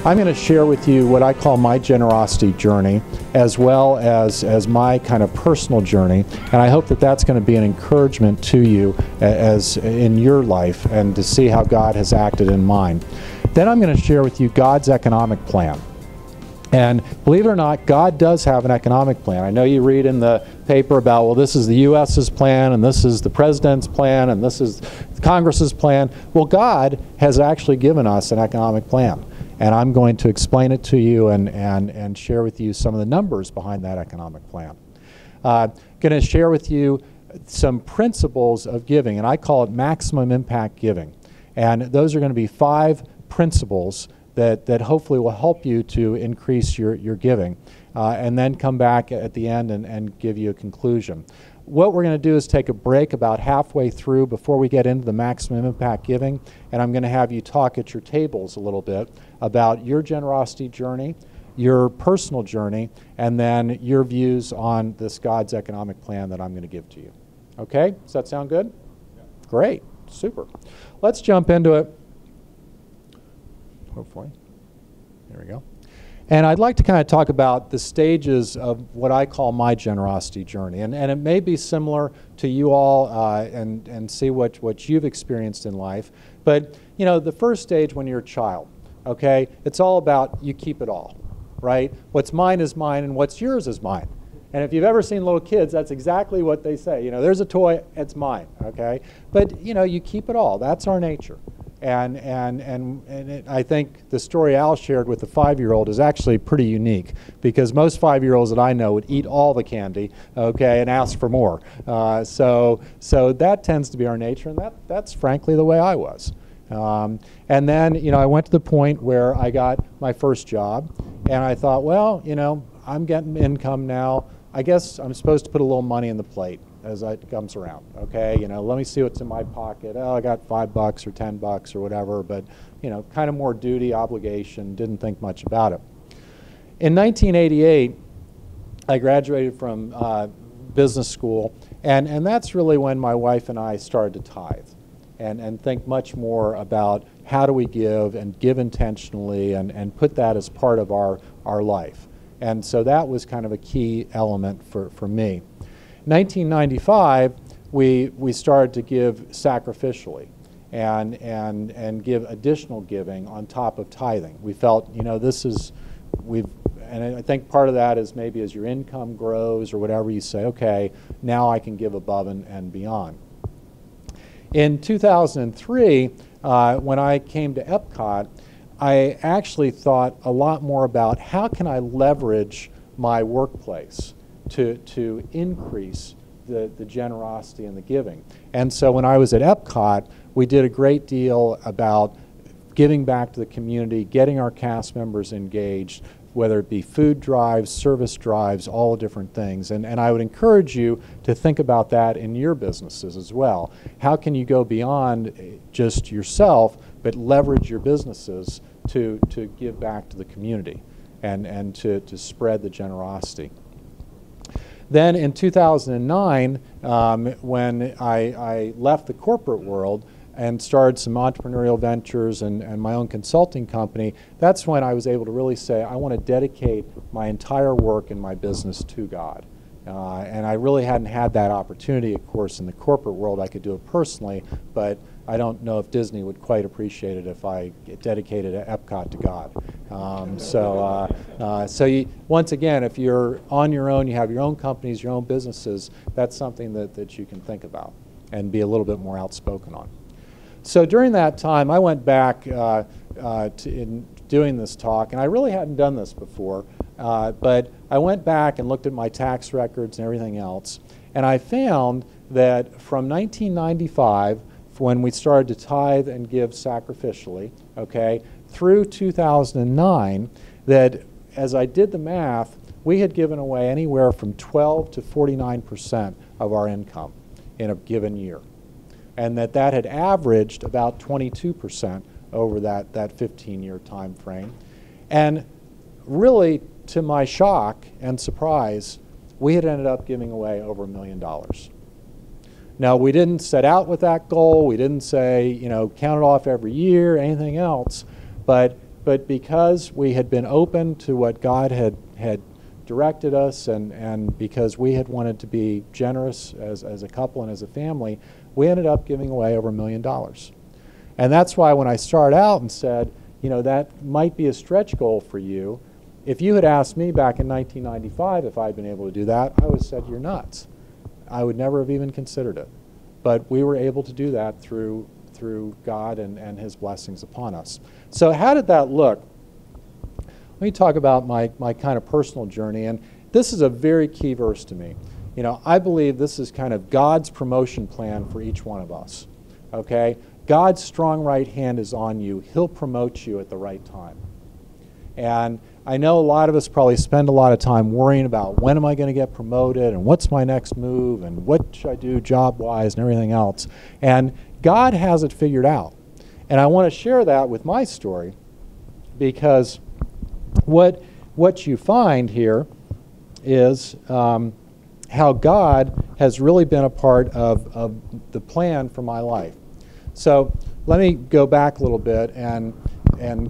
I'm going to share with you what I call my generosity journey, as well as my kind of personal journey, and I hope that that's going to be an encouragement to you as in your life and to see how God has acted in mine. Then I'm going to share with you God's economic plan. And believe it or not, God does have an economic plan. I know you read in the paper about, well, this is the U.S.'s plan, and this is the President's plan, and this is Congress's plan. Well, God has actually given us an economic plan. And I'm going to explain it to you and share with you some of the numbers behind that economic plan. Going to share with you some principles of giving, and I call it maximum impact giving. And those are going to be 5 principles that hopefully will help you to increase your giving, and then come back at the end and give you a conclusion. What we're going to do is take a break about halfway through before we get into the maximum impact giving, and I'm going to have you talk at your tables a little bit about your generosity journey, your personal journey, and then your views on this God's economic plan that I'm going to give to you. Okay? Does that sound good? Yeah. Great. Super. Let's jump into it. Hopefully. There we go. And I'd like to kind of talk about the stages of what I call my generosity journey. And it may be similar to you all and see what you've experienced in life. But, you know, the first stage when you're a child, okay, it's all about you keep it all, right? What's mine is mine and what's yours is mine. And if you've ever seen little kids, that's exactly what they say. You know, there's a toy, it's mine, okay? But, you know, you keep it all. That's our nature. And I think the story Al shared with the 5-year-old is actually pretty unique, because most 5-year-olds that I know would eat all the candy, okay, and ask for more. So that tends to be our nature, and that's frankly the way I was. And then, you know, I went to the point where I got my first job, and I thought, well, you know, I'm getting income now. I guess I'm supposed to put a little money in the plate as it comes around, okay? You know, let me see what's in my pocket. Oh, I got $5 or $10 or whatever, but, you know, kind of more duty, obligation, didn't think much about it. In 1988, I graduated from business school, and that's really when my wife and I started to tithe and think much more about how do we give and give intentionally and put that as part of our life. And so that was kind of a key element for me. 1995, we started to give sacrificially and give additional giving on top of tithing. We felt, you know, and I think part of that is maybe as your income grows or whatever, you say, okay, now I can give above and beyond. In 2003, when I came to Epcot, I actually thought a lot more about how can I leverage my workplace to increase the generosity and the giving. And so when I was at Epcot, we did a great deal about giving back to the community, getting our cast members engaged, whether it be food drives, service drives, all different things. And I would encourage you to think about that in your businesses as well. How can you go beyond just yourself, but leverage your businesses to give back to the community and to spread the generosity? Then in 2009, when I left the corporate world and started some entrepreneurial ventures and my own consulting company, that's when I was able to really say, I want to dedicate my entire work in my business to God. And I really hadn't had that opportunity, of course, in the corporate world. I could do it personally, but I don't know if Disney would quite appreciate it if I dedicated Epcot to God. So once again, if you're on your own, you have your own companies, your own businesses, that's something that you can think about and be a little bit more outspoken on. So during that time, I went back in doing this talk, and I really hadn't done this before, but I went back and looked at my tax records and everything else, and I found that from 1995, when we started to tithe and give sacrificially, okay, through 2009, that as I did the math, we had given away anywhere from 12 to 49% of our income in a given year. And that had averaged about 22% over that 15-year time frame. And really, to my shock and surprise, we had ended up giving away over $1 million. Now, we didn't set out with that goal. We didn't say, you know, count it off every year, anything else. But but because we had been open to what God had directed us, and because we had wanted to be generous as a couple and as a family, we ended up giving away over $1 million. And that's why when I started out and said, you know, that might be a stretch goal for you, if you had asked me back in 1995 if I'd been able to do that, I would have said, you're nuts. I would never have even considered it. But we were able to do that through God and His blessings upon us. So how did that look? Let me talk about my kind of personal journey, and this is a very key verse to me. You know, I believe this is kind of God's promotion plan for each one of us, okay? God's strong right hand is on you. He'll promote you at the right time. And I know a lot of us probably spend a lot of time worrying about when am I going to get promoted and what's my next move and what should I do job-wise and everything else. And God has it figured out. And I want to share that with my story, because what you find here is how God has really been a part of the plan for my life. So let me go back a little bit and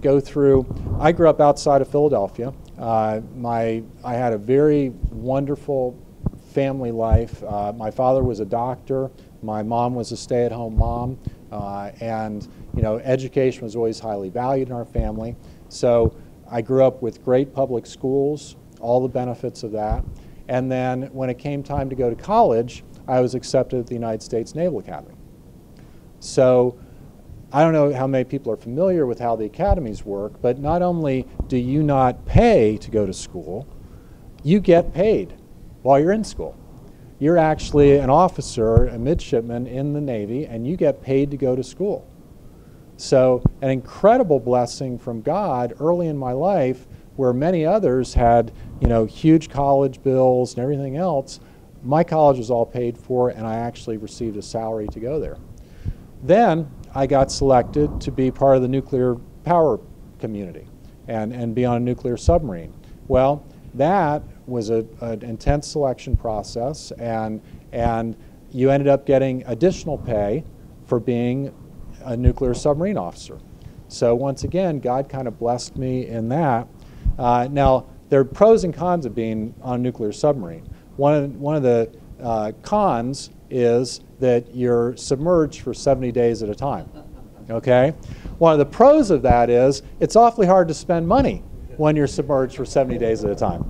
go through. I grew up outside of Philadelphia. I had a very wonderful family life. My father was a doctor. My mom was a stay-at-home mom, and you know, education was always highly valued in our family. So I grew up with great public schools, all the benefits of that. And then when it came time to go to college, I was accepted at the United States Naval Academy. So I don't know how many people are familiar with how the academies work, but not only do you not pay to go to school, you get paid while you're in school. You're actually an officer, a midshipman in the Navy, and you get paid to go to school. So an incredible blessing from God early in my life, where many others had, you know, huge college bills and everything else. My college was all paid for, and I actually received a salary to go there. Then I got selected to be part of the nuclear power community and be on a nuclear submarine. Well, that was an intense selection process, and you ended up getting additional pay for being a nuclear submarine officer. So once again, God kind of blessed me in that. Now, there are pros and cons of being on a nuclear submarine. One of the cons is that you're submerged for 70 days at a time, okay? One of the pros of that is it's awfully hard to spend money when you're submerged for 70 days at a time.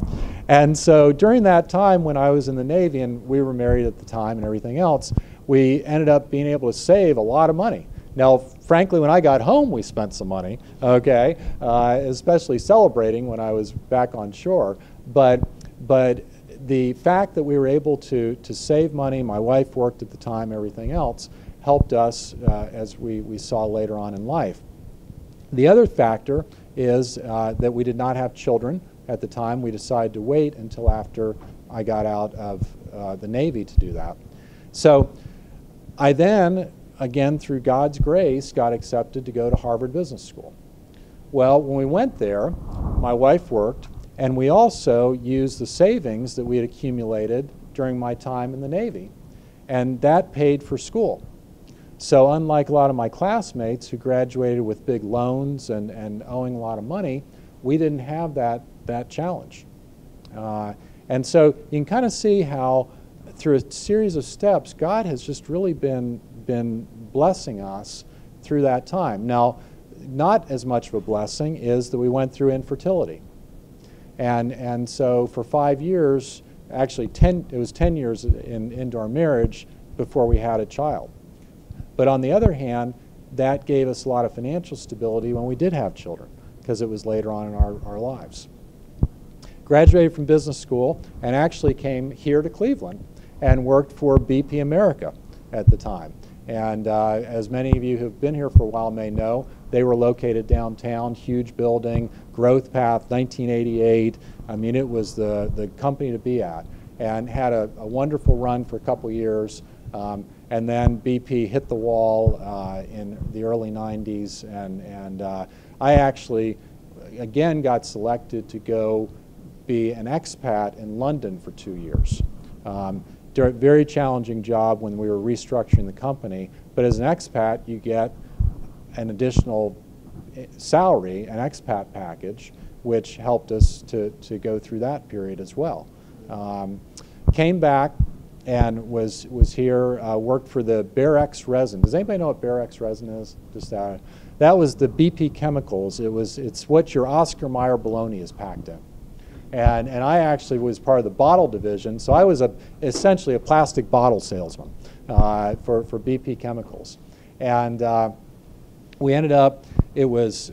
And so during that time when I was in the Navy, and we were married at the time and everything else, we ended up being able to save a lot of money. Now, frankly, when I got home, we spent some money, okay, especially celebrating when I was back on shore. But the fact that we were able to save money, my wife worked at the time, everything else, helped us as we saw later on in life. The other factor is that we did not have children at the time. We decided to wait until after I got out of the Navy to do that. So I then, again, through God's grace, got accepted to go to Harvard Business School. Well, when we went there, my wife worked, and we also used the savings that we had accumulated during my time in the Navy, and that paid for school. So unlike a lot of my classmates who graduated with big loans and owing a lot of money, we didn't have that challenge. And so you can kind of see how through a series of steps, God has just really been blessing us through that time. Now, not as much of a blessing is that we went through infertility. And so for 5 years, actually it was 10 years into our marriage before we had a child. But on the other hand, that gave us a lot of financial stability when we did have children, because it was later on in our lives. Graduated from business school and actually came here to Cleveland and worked for BP America at the time. And as many of you who have been here for a while may know, they were located downtown, huge building, growth path, 1988. I mean, it was the company to be at, and had a wonderful run for a couple years. And then BP hit the wall in the early 90s, and I actually, again, got selected to go be an expat in London for 2 years. Very challenging job when we were restructuring the company, but as an expat, you get an additional salary, an expat package, which helped us to go through that period as well. Came back and was here, worked for the Bear-X resin. Does anybody know what Bear-X resin is? Just that was the BP Chemicals. It's what your Oscar Mayer bologna is packed in. And I actually was part of the bottle division, so I was essentially a plastic bottle salesman for BP Chemicals. And we ended up,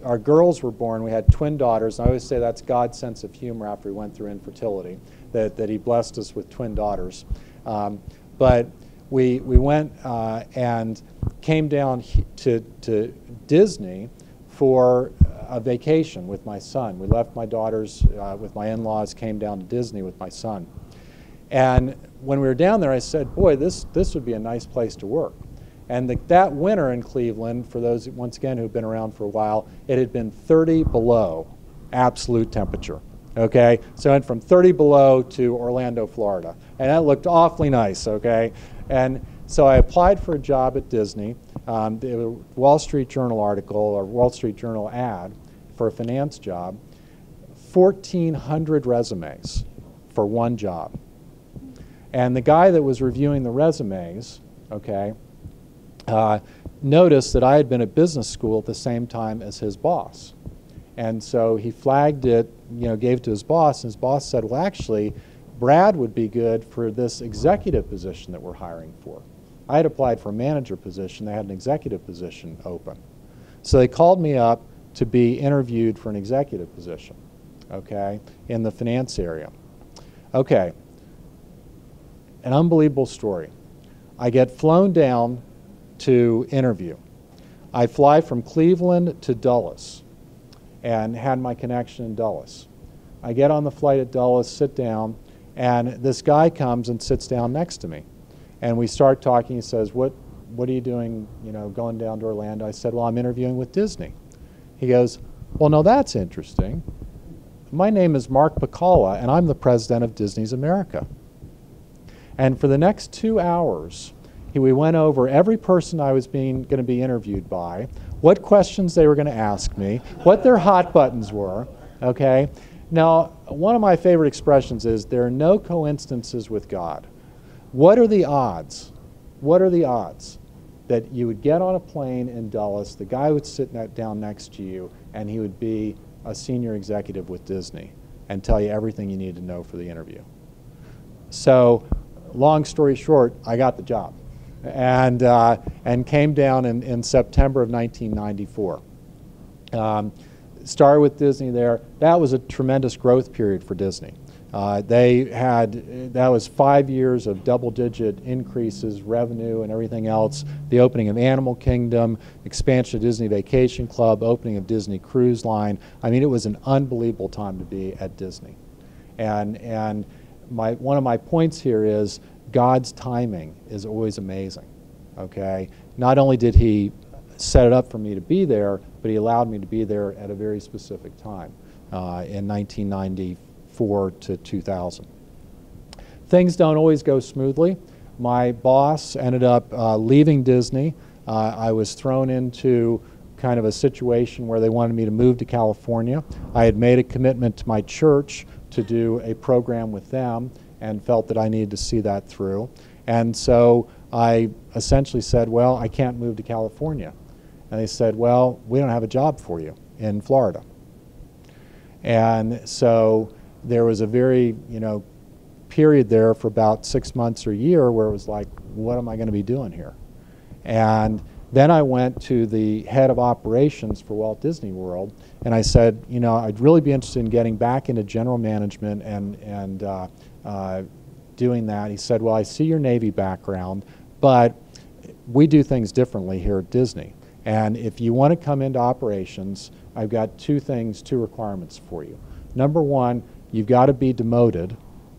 our girls were born, we had twin daughters, and I always say that's God's sense of humor after we went through infertility, that he blessed us with twin daughters. But we went and came down to Disney for a vacation with my son. We left my daughters with my in-laws, came down to Disney with my son. And when we were down there, I said, boy, this would be a nice place to work. And that winter in Cleveland, for those, once again, who've been around for a while, it had been 30 below absolute temperature. Okay, so I went from 30 below to Orlando, Florida. And that looked awfully nice, okay? And so I applied for a job at Disney, the Wall Street Journal article or Wall Street Journal ad for a finance job, 1,400 resumes for one job. And the guy that was reviewing the resumes, okay, noticed that I had been at business school at the same time as his boss. And so he flagged it, gave it to his boss, and his boss said, well, actually, Brad would be good for this executive position that we're hiring for. I had applied for a manager position. They had an executive position open. So they called me up to be interviewed for an executive position, okay, in the finance area. Okay, an unbelievable story. I get flown down to interview. I fly from Cleveland to Dulles and had my connection in Dulles. I get on the flight at Dulles, sit down, and this guy comes and sits down next to me. And we start talking. He says, what are you doing, going down to Orlando? I said, well, I'm interviewing with Disney. He goes, well, no, that's interesting. My name is Mark Bacala, and I'm the president of Disney's America. And for the next 2 hours, we went over every person I was going to be interviewed by, what questions they were going to ask me, what their hot buttons were, okay? Now, one of my favorite expressions is, there are no coincidences with God. What are the odds? What are the odds that you would get on a plane in Dulles, the guy would sit down next to you, and he would be a senior executive with Disney and tell you everything you need to know for the interview? So, long story short, I got the job. And came down in September of 1994. Started with Disney there. That was a tremendous growth period for Disney. That was 5 years of double-digit increases, revenue and everything else, the opening of Animal Kingdom, expansion of Disney Vacation Club, opening of Disney Cruise Line. I mean, it was an unbelievable time to be at Disney. And one of my points here is, God's timing is always amazing, okay? Not only did he set it up for me to be there, but he allowed me to be there at a very specific time in 1994 to 2000. Things don't always go smoothly. My boss ended up leaving Disney. I was thrown into kind of a situation where they wanted me to move to California. I had made a commitment to my church to do a program with them, and felt that I needed to see that through. And so I essentially said, well, I can't move to California. And they said, well, we don't have a job for you in Florida. And so there was a very, period there for about 6 months or a year where it was like, what am I going to be doing here? And then I went to the head of operations for Walt Disney World, and I said, I'd really be interested in getting back into general management and doing that. He said, well, I see your Navy background, but we do things differently here at Disney. And if you want to come into operations, I've got two requirements for you. Number one, you've got to be demoted,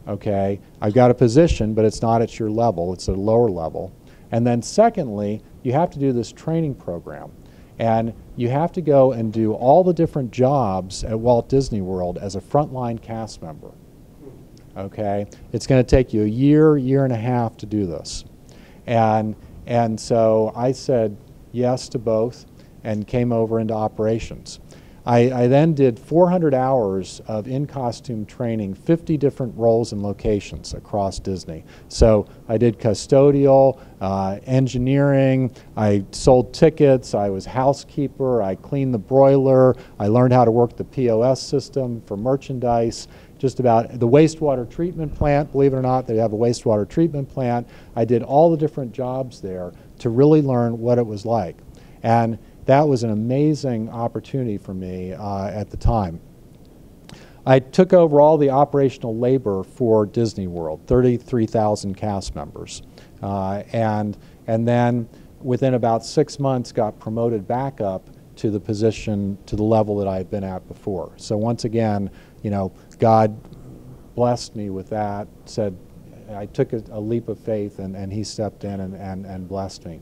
okay? I've got a position, but it's not at your level, it's at a lower level. And then secondly, you have to do this training program. And you have to go and do all the different jobs at Walt Disney World as a frontline cast member. Okay? It's going to take you a year and a half to do this. And so I said yes to both. and came over into operations. I then did 400 hours of in-costume training, 50 different roles and locations across Disney. So I did custodial, engineering, I sold tickets, I was housekeeper, I cleaned the broiler, I learned how to work the POS system for merchandise, just about the wastewater treatment plant. Believe it or not, they have a wastewater treatment plant. I did all the different jobs there to really learn what it was like. And that was an amazing opportunity for me at the time. I took over all the operational labor for Disney World, 33,000 cast members. And then within about 6 months got promoted back up to the position, to the level that I had been at before. So once again, you know, God blessed me with that, said, I took a leap of faith, and he stepped in and blessed me.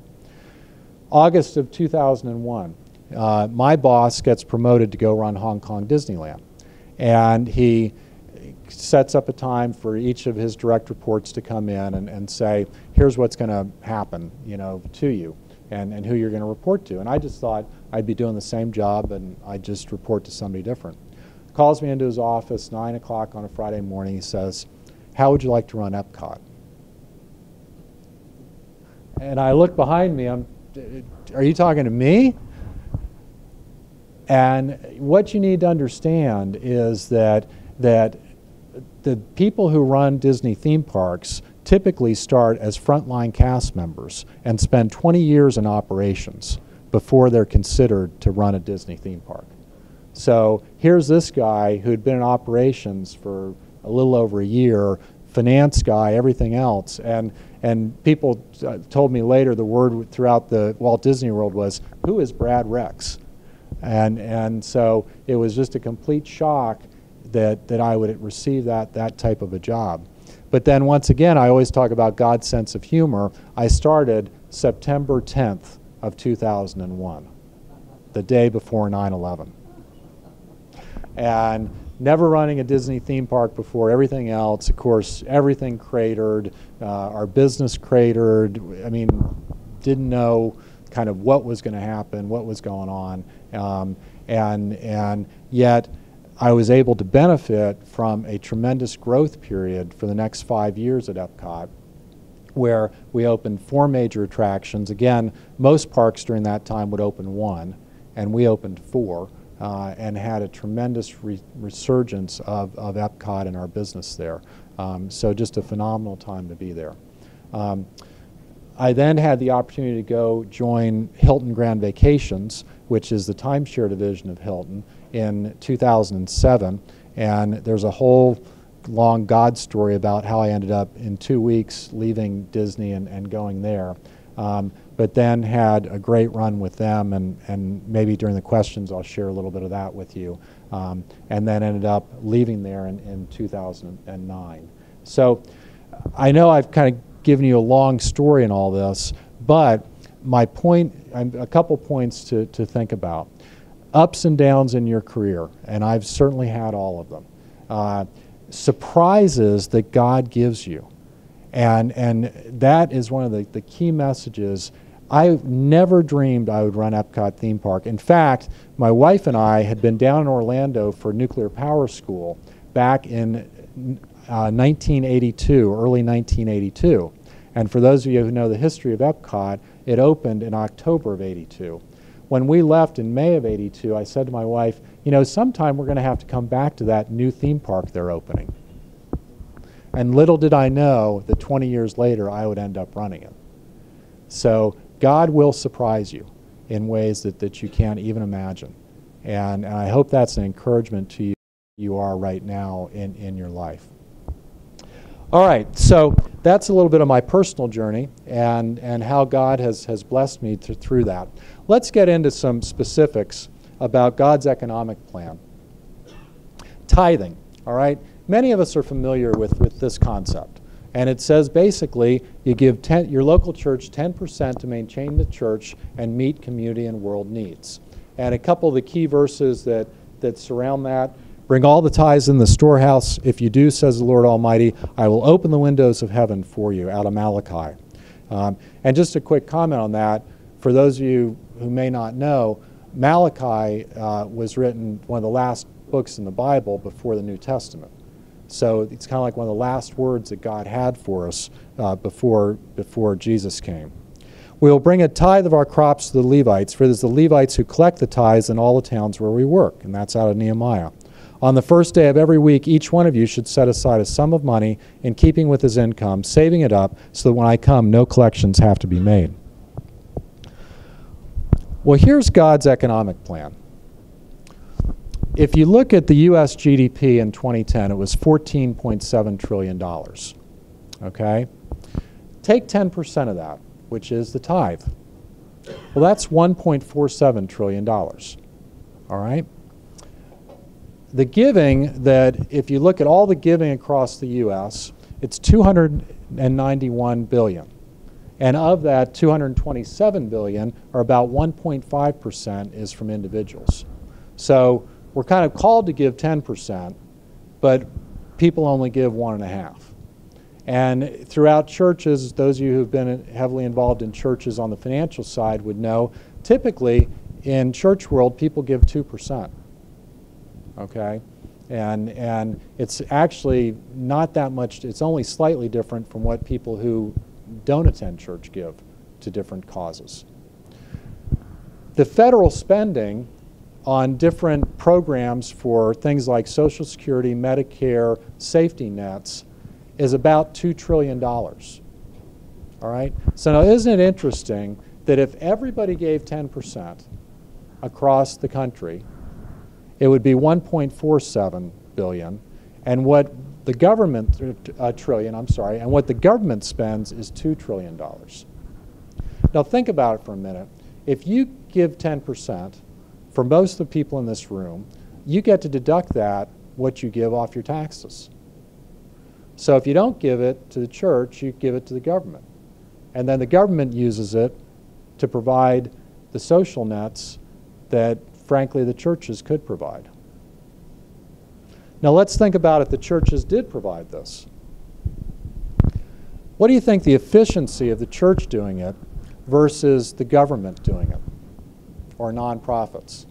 August of 2001, my boss gets promoted to go run Hong Kong Disneyland. And he sets up a time for each of his direct reports to come in and say, here's what's going to happen, you know, to you, and who you're going to report to. And I just thought I'd be doing the same job, and I'd just report to somebody different. Calls me into his office, 9 o'clock on a Friday morning. He says, how would you like to run Epcot? And I look behind me, are you talking to me? And what you need to understand is that the people who run Disney theme parks typically start as frontline cast members and spend 20 years in operations before they're considered to run a Disney theme park. So here's this guy who'd been in operations for a little over a year, finance guy, everything else, and people told me later the word throughout the Walt Disney World was, who is Brad Rex? And so it was just a complete shock that I would receive that type of a job. But then once again, I always talk about God's sense of humor. I started September 10th of 2001, the day before 9/11. And never running a Disney theme park before, everything else, of course, everything cratered, our business cratered. I mean, didn't know kind of what was going to happen, what was going on, and yet I was able to benefit from a tremendous growth period for the next 5 years at Epcot, where we opened 4 major attractions. Again, most parks during that time would open 1, and we opened 4. And had a tremendous resurgence of Epcot and our business there. So just a phenomenal time to be there. I then had the opportunity to go join Hilton Grand Vacations, which is the timeshare division of Hilton, in 2007. And there's a whole long God story about how I ended up in 2 weeks leaving Disney and going there. But then had a great run with them, and maybe during the questions I'll share a little bit of that with you, and then ended up leaving there in 2009. So I know I've kind of given you a long story in all this, but my point, a couple points to think about. Ups and downs in your career, and I've certainly had all of them. Surprises that God gives you. And that is one of the key messages. I never dreamed I would run Epcot theme park. In fact, my wife and I had been down in Orlando for nuclear power school back in 1982, early 1982. And for those of you who know the history of Epcot, it opened in October of '82. When we left in May of '82, I said to my wife, you know, sometime we're going to have to come back to that new theme park they're opening. And little did I know that 20 years later I would end up running it. So God will surprise you in ways that you can't even imagine. And I hope that's an encouragement to you are right now in your life. All right, so that's a little bit of my personal journey and how God has blessed me through that. Let's get into some specifics about God's economic plan. Tithing, all right? Many of us are familiar with this concept. And it says basically you give your local church 10% to maintain the church and meet community and world needs. And a couple of the key verses that surround that: bring all the tithes in the storehouse. If you do, says the Lord Almighty, I will open the windows of heaven for you, out of Malachi. And just a quick comment on that, for those of you who may not know, Malachi was written, one of the last books in the Bible before the New Testament. So it's kind of like one of the last words that God had for us before Jesus came. We will bring a tithe of our crops to the Levites, for it is the Levites who collect the tithes in all the towns where we work. And that's out of Nehemiah. On the first day of every week, each one of you should set aside a sum of money in keeping with his income, saving it up so that when I come, no collections have to be made. Well, here's God's economic plan. If you look at the U.S. GDP in 2010, it was $14.7 trillion. Okay? Take 10% of that, which is the tithe. Well, that's $1.47 trillion. All right? The giving that, if you look at all the giving across the U.S., it's $291 billion. And of that, $227 billion, or about 1.5%, is from individuals. So we're kind of called to give 10%, but people only give 1.5%. And throughout churches, those of you who've been heavily involved in churches on the financial side would know, typically in church world, people give 2%. Okay? And it's actually not that much, it's only slightly different from what people who don't attend church give to different causes. The federal spending on different programs for things like Social Security, Medicare, safety nets is about $2 trillion. All right? So now isn't it interesting that if everybody gave 10% across the country, it would be $1.47 billion, and what the government and what the government spends is $2 trillion. Now think about it for a minute. If you give 10%, for most of the people in this room, you get to deduct that, what you give, off your taxes. So if you don't give it to the church, you give it to the government. And then the government uses it to provide the social nets that, frankly, the churches could provide. Now let's think about if the churches did provide this. What do you think the efficiency of the church doing it versus the government doing it, or nonprofits?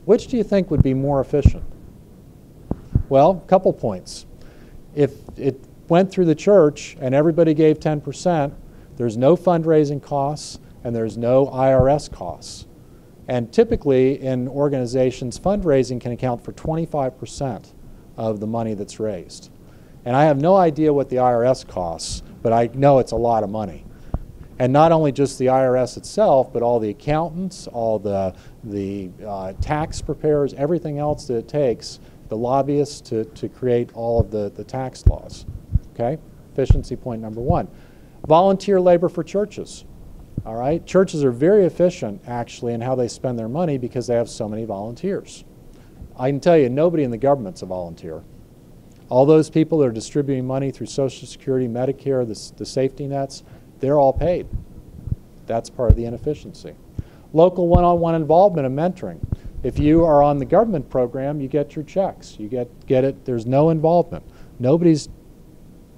Which do you think would be more efficient? Well, a couple points. If it went through the church and everybody gave 10%, there's no fundraising costs and there's no IRS costs. And typically in organizations, fundraising can account for 25% of the money that's raised. And I have no idea what the IRS costs, but I know it's a lot of money. And not only just the IRS itself, but all the accountants, all the tax preparers, everything else that it takes, the lobbyists to create all of the tax laws. Okay? Efficiency point number one. Volunteer labor for churches. All right? Churches are very efficient, actually, in how they spend their money because they have so many volunteers. I can tell you, nobody in the government's a volunteer. All those people that are distributing money through Social Security, Medicare, the safety nets, they're all paid. That's part of the inefficiency. Local one-on-one involvement and mentoring. If you are on the government program, you get your checks. You get it. There's no involvement. Nobody's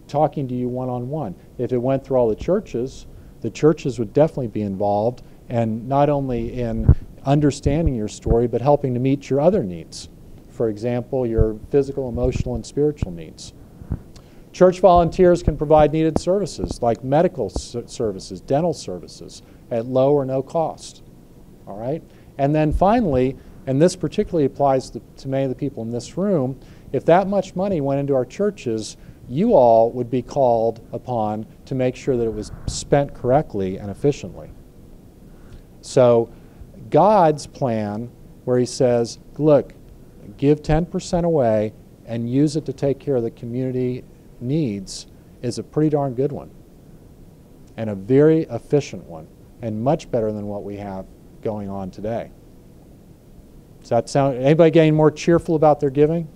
talking to you one-on-one. If it went through all the churches would definitely be involved, and not only in understanding your story, but helping to meet your other needs. For example, your physical, emotional, and spiritual needs. Church volunteers can provide needed services like medical services, dental services at low or no cost. All right? And then finally, and this particularly applies to many of the people in this room, if that much money went into our churches, you all would be called upon to make sure that it was spent correctly and efficiently. So God's plan, where he says, look, give 10% away and use it to take care of the community needs, is a pretty darn good one. And a very efficient one, and much better than what we have going on today. Does that sound, anybody getting more cheerful about their giving?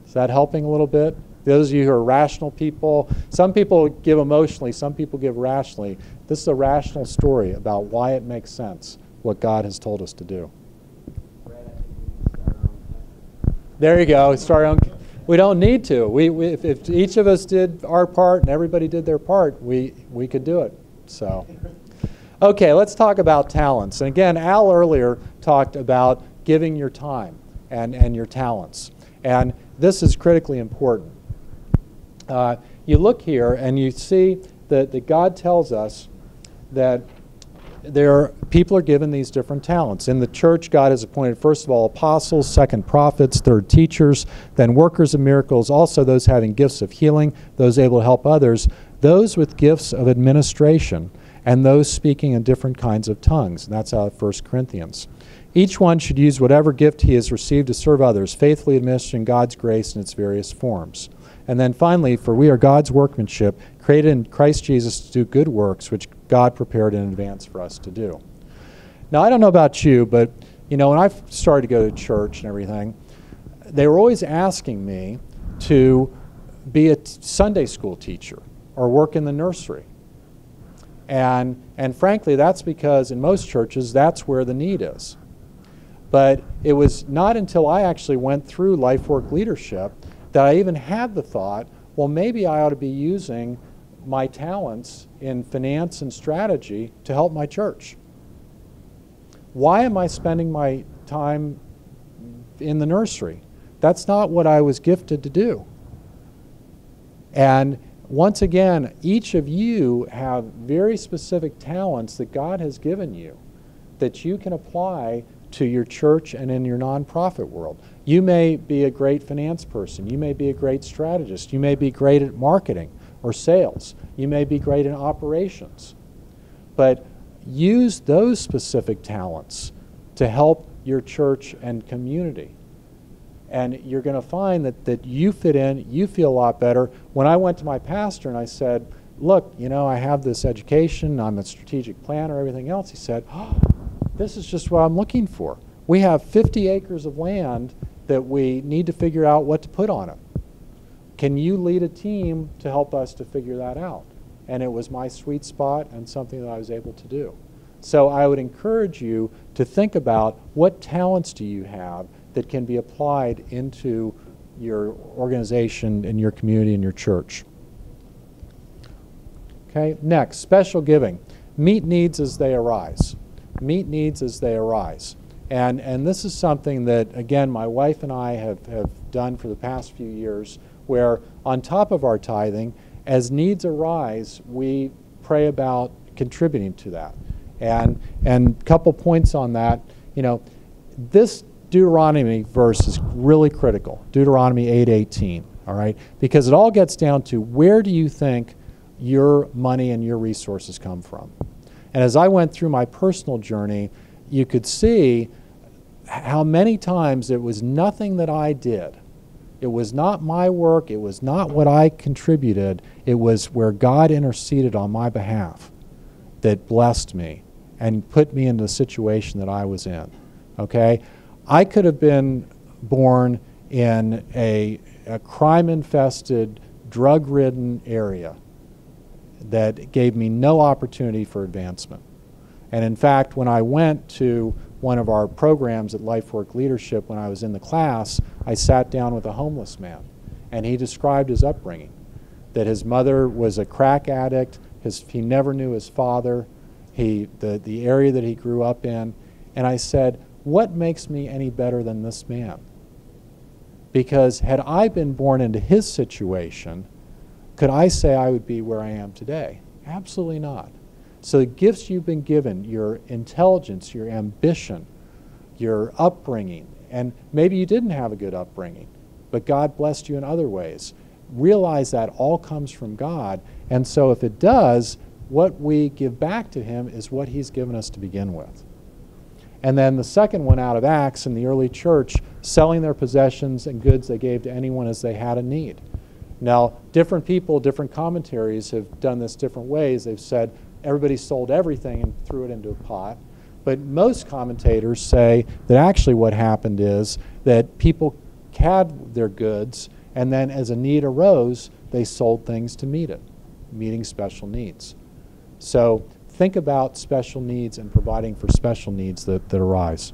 Is that helping a little bit? Those of you who are rational people, some people give emotionally, some people give rationally. This is a rational story about why it makes sense, what God has told us to do. There you go. We don't need to. If each of us did our part and everybody did their part, we could do it. So, Okay, let's talk about talents. And again, Al earlier talked about giving your time and your talents. And this is critically important. You look here and you see that God tells us that people are given these different talents. In the church, God has appointed, first of all, apostles, second, prophets, third, teachers, then workers of miracles, also those having gifts of healing, those able to help others, those with gifts of administration, and those speaking in different kinds of tongues. And that's out of 1 Corinthians. Each one should use whatever gift he has received to serve others, faithfully administering God's grace in its various forms. And then finally, for we are God's workmanship, created in Christ Jesus to do good works, which God prepared in advance for us to do. Now, I don't know about you, but when I started to go to church and everything, they were always asking me to be a Sunday school teacher or work in the nursery. And frankly, that's because in most churches, that's where the need is. But it was not until I actually went through Lifework Leadership that I even had the thought, well, maybe I ought to be using my talents in finance and strategy to help my church. Why am I spending my time in the nursery? That's not what I was gifted to do. And once again, each of you have very specific talents that God has given you that you can apply to your church and in your nonprofit world. You may be a great finance person. You may be a great strategist. You may be great at marketing or sales. You may be great in operations. But use those specific talents to help your church and community. And you're going to find that you fit in, you feel a lot better. When I went to my pastor and I said, look, I have this education, I'm a strategic planner, everything else, he said, oh, this is just what I'm looking for. We have 50 acres of land that we need to figure out what to put on it. Can you lead a team to help us to figure that out? And it was my sweet spot and something that I was able to do. So I would encourage you to think about what talents do you have that can be applied into your organization and your community and your church. Okay, next, special giving. Meet needs as they arise. Meet needs as they arise. And this is something that, again, my wife and I have done for the past few years, where on top of our tithing, as needs arise, we pray about contributing to that. And a couple points on that, this Deuteronomy verse is really critical, Deuteronomy 8:18, all right? Because it all gets down to where do you think your money and your resources come from? And as I went through my personal journey, you could see how many times it was nothing that I did. It was not my work. It was not what I contributed. It was where God interceded on my behalf that blessed me and put me into the situation that I was in. Okay? I could have been born in a crime-infested, drug-ridden area that gave me no opportunity for advancement. And in fact, when I went to one of our programs at Lifework Leadership, when I was in the class, I sat down with a homeless man, and he described his upbringing, that his mother was a crack addict, he never knew his father, the area that he grew up in, and I said, what makes me any better than this man? Because had I been born into his situation, could I say I would be where I am today? Absolutely not. So the gifts you've been given, your intelligence, your ambition, your upbringing, and maybe you didn't have a good upbringing, but God blessed you in other ways. Realize that all comes from God, and so if it does, what we give back to Him is what He's given us to begin with. And then the second one out of Acts in the early church, selling their possessions and goods they gave to anyone as they had a need. Now, different people, different commentaries have done this different ways. They've said everybody sold everything and threw it into a pot. But most commentators say that actually what happened is that people had their goods, and then as a need arose, they sold things to meet it, meeting special needs. So think about special needs and providing for special needs that arise.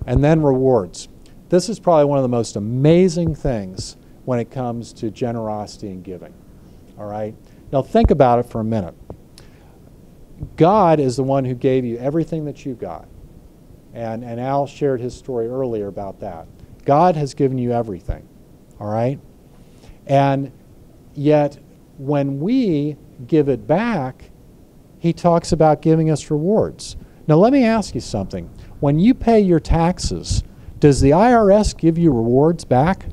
And then rewards. This is probably one of the most amazing things when it comes to generosity and giving. All right? Now think about it for a minute. God is the one who gave you everything that you've got. And Al shared his story earlier about that. God has given you everything, all right? And yet, when we give it back, he talks about giving us rewards. Now, let me ask you something. When you pay your taxes, does the IRS give you rewards back?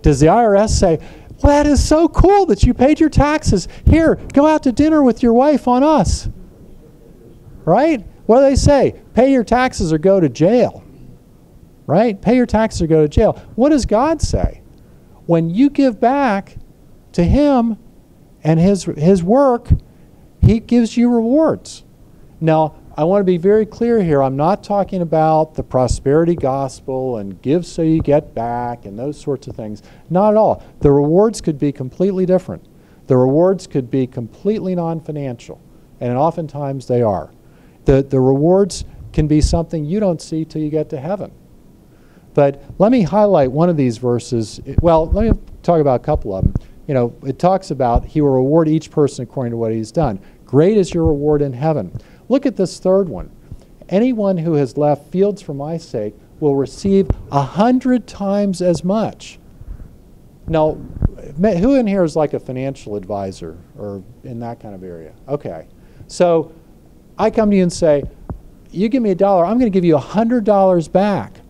Does the IRS say, well, that is so cool that you paid your taxes. Here, go out to dinner with your wife on us. Right? What do they say? Pay your taxes or go to jail. Right? Pay your taxes or go to jail. What does God say? When you give back to him and his work, he gives you rewards. Now, I want to be very clear here. I'm not talking about the prosperity gospel and give so you get back and those sorts of things. Not at all. The rewards could be completely different. The rewards could be completely non-financial, and oftentimes they are. The rewards can be something you don't see till you get to heaven. But let me highlight one of these verses. Well, let me talk about a couple of them. You know, it talks about he will reward each person according to what he's done. Great is your reward in heaven. Look at this third one. Anyone who has left fields for my sake will receive 100 times as much. Now, who in here is like a financial advisor or in that kind of area? Okay. So I come to you and say, you give me $1, I'm going to give you $100 back.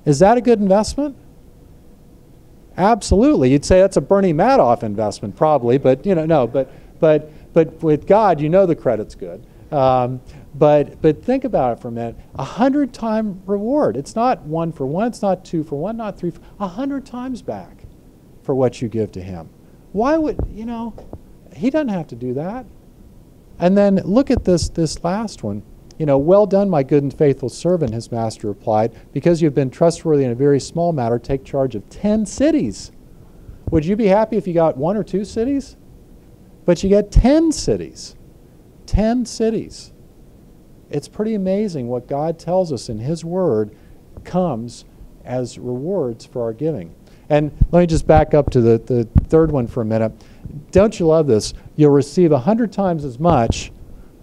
Is that a good investment? Absolutely. You'd say that's a Bernie Madoff investment, probably, but you know, no. But with God, you know the credit's good. But think about it for a minute. 100-time reward. It's not 1 for 1. It's not 2 for 1. Not 3 for 100 times back for what you give to him. Why would you know? He doesn't have to do that. And then look at this last one. You know, well done, my good and faithful servant, his master replied. Because you've been trustworthy in a very small matter, take charge of 10 cities. Would you be happy if you got 1 or 2 cities? But you get 10 cities. 10 cities. It's pretty amazing what God tells us in his word comes as rewards for our giving. And let me just back up to the third one for a minute. Don't you love this? You'll receive 100 times as much.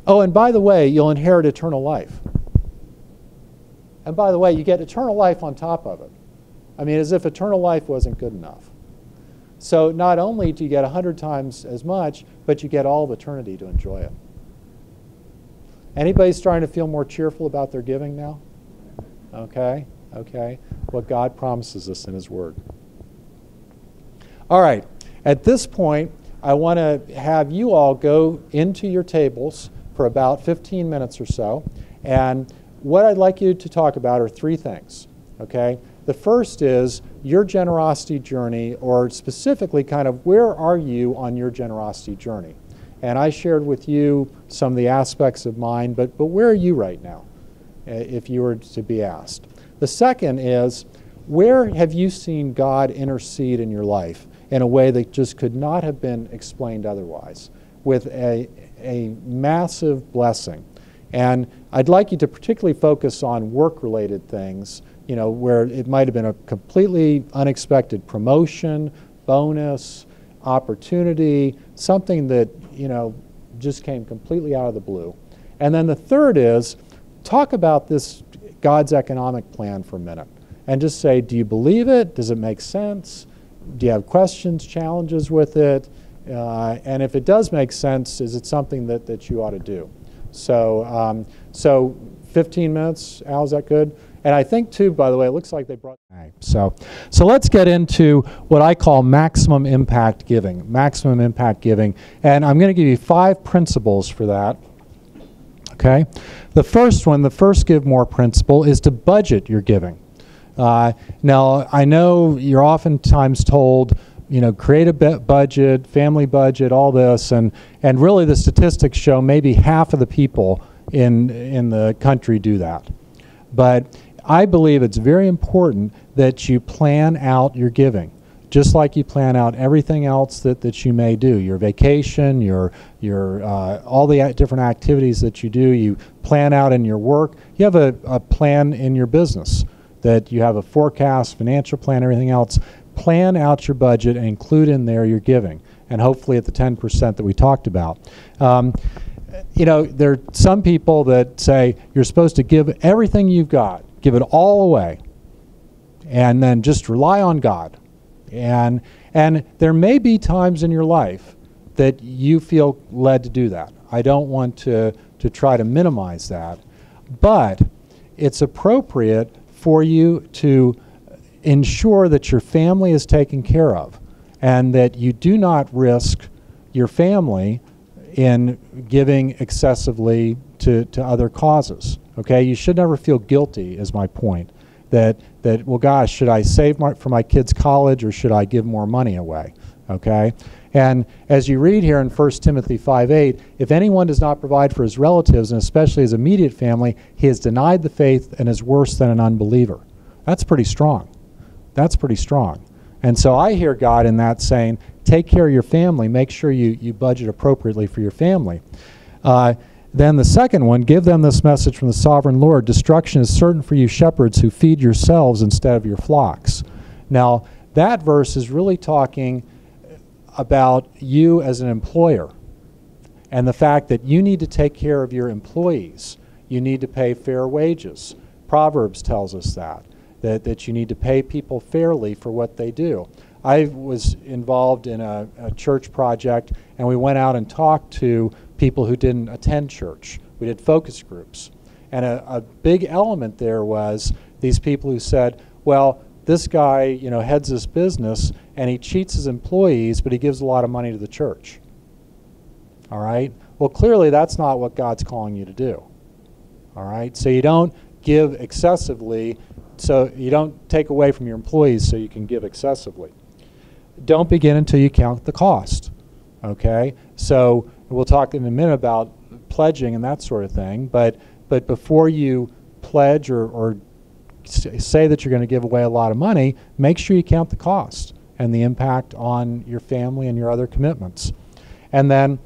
Oh, and by the way, you'll inherit eternal life. And by the way, you get eternal life on top of it. I mean, as if eternal life wasn't good enough. So not only do you get 100 times as much, but you get all of eternity to enjoy it. Anybody starting to feel more cheerful about their giving now? Okay, okay. What God promises us in his word. All right, at this point, I want to have you all go into your tables for about 15 minutes or so. And what I'd like you to talk about are 3 things, okay? The first is your generosity journey, or specifically kind of where are you on your generosity journey? And I shared with you some of the aspects of mine, but where are you right now, if you were to be asked? The second is, where have you seen God intercede in your life in a way that just could not have been explained otherwise, with a massive blessing? And I'd like you to particularly focus on work-related things, you know, where it might have been a completely unexpected promotion, bonus, opportunity, something that, you know, just came completely out of the blue. And then the third is, talk about this God's economic plan for a minute. And just say, do you believe it? Does it make sense? Do you have questions, challenges with it? And if it does make sense, is it something that you ought to do? So, so 15 minutes, Al, is that good? And I think, too, by the way, it looks like they brought... So let's get into what I call maximum impact giving. Maximum impact giving. And I'm going to give you 5 principles for that. Okay? The first one, the first give more principle, is to budget your giving. Now, I know you're oftentimes told, you know, create a budget, family budget, all this, and really the statistics show maybe half of the people in the country do that. But I believe it's very important that you plan out your giving, just like you plan out everything else that you may do. Your vacation, your all the different activities that you do, you plan out in your work. You have a plan in your business, that you have a forecast, financial plan, everything else. Plan out your budget and include in there your giving, and hopefully at the 10% that we talked about. you know, there are some people that say you're supposed to give everything you've got, give it all away, and then just rely on God. And there may be times in your life that you feel led to do that. I don't want to try to minimize that, but it's appropriate for you to ensure that your family is taken care of and that you do not risk your family in giving excessively to other causes. Okay, you should never feel guilty, is my point. That well, gosh, should I save for my kids' college or should I give more money away? Okay, and as you read here in 1 Timothy 5:8, if anyone does not provide for his relatives and especially his immediate family, he has denied the faith and is worse than an unbeliever. That's pretty strong. That's pretty strong. And so I hear God in that saying, take care of your family, make sure you budget appropriately for your family. Then the second one, give them this message from the sovereign Lord, destruction is certain for you shepherds who feed yourselves instead of your flocks. Now, that verse is really talking about you as an employer and the fact that you need to take care of your employees. You need to pay fair wages. Proverbs tells us that you need to pay people fairly for what they do. I was involved in a church project, and we went out and talked to people who didn't attend church. We did focus groups. And a big element there was these people who said, well, this guy, you know, heads this business, and he cheats his employees, but he gives a lot of money to the church. All right? Well, clearly that's not what God's calling you to do. All right? So you don't give excessively, so you don't take away from your employees so you can give excessively. Don't begin until you count the cost. Okay? So we'll talk in a minute about pledging and that sort of thing, but before you pledge or say that you're going to give away a lot of money, make sure you count the cost and the impact on your family and your other commitments. And then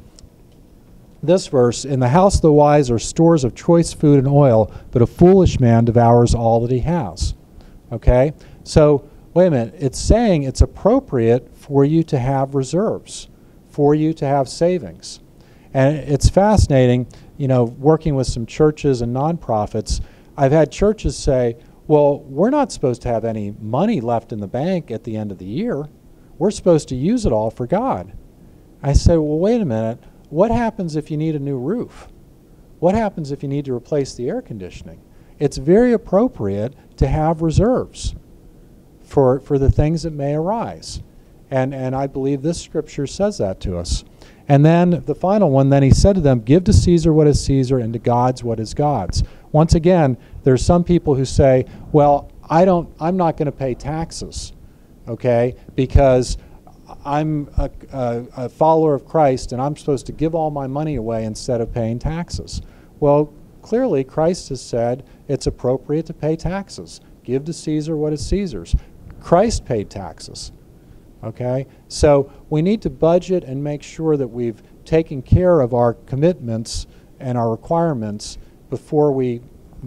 this verse, in the house of the wise are stores of choice food and oil, but a foolish man devours all that he has. Okay? So, wait a minute. It's saying it's appropriate for you to have reserves, for you to have savings. And it's fascinating, you know, working with some churches and nonprofits, I've had churches say, well, we're not supposed to have any money left in the bank at the end of the year. We're supposed to use it all for God. I say, well, wait a minute. What happens if you need a new roof? What happens if you need to replace the air conditioning? It's very appropriate to have reserves for the things that may arise. And I believe this scripture says that to us. And then the final one, then he said to them, give to Caesar what is Caesar and to God's what is God's. Once again, there's some people who say, well, I'm not going to pay taxes, okay, because I'm a follower of Christ and I'm supposed to give all my money away instead of paying taxes. Well, clearly Christ has said it's appropriate to pay taxes. Give to Caesar what is Caesar's. Christ paid taxes. Okay? So we need to budget and make sure that we've taken care of our commitments and our requirements before we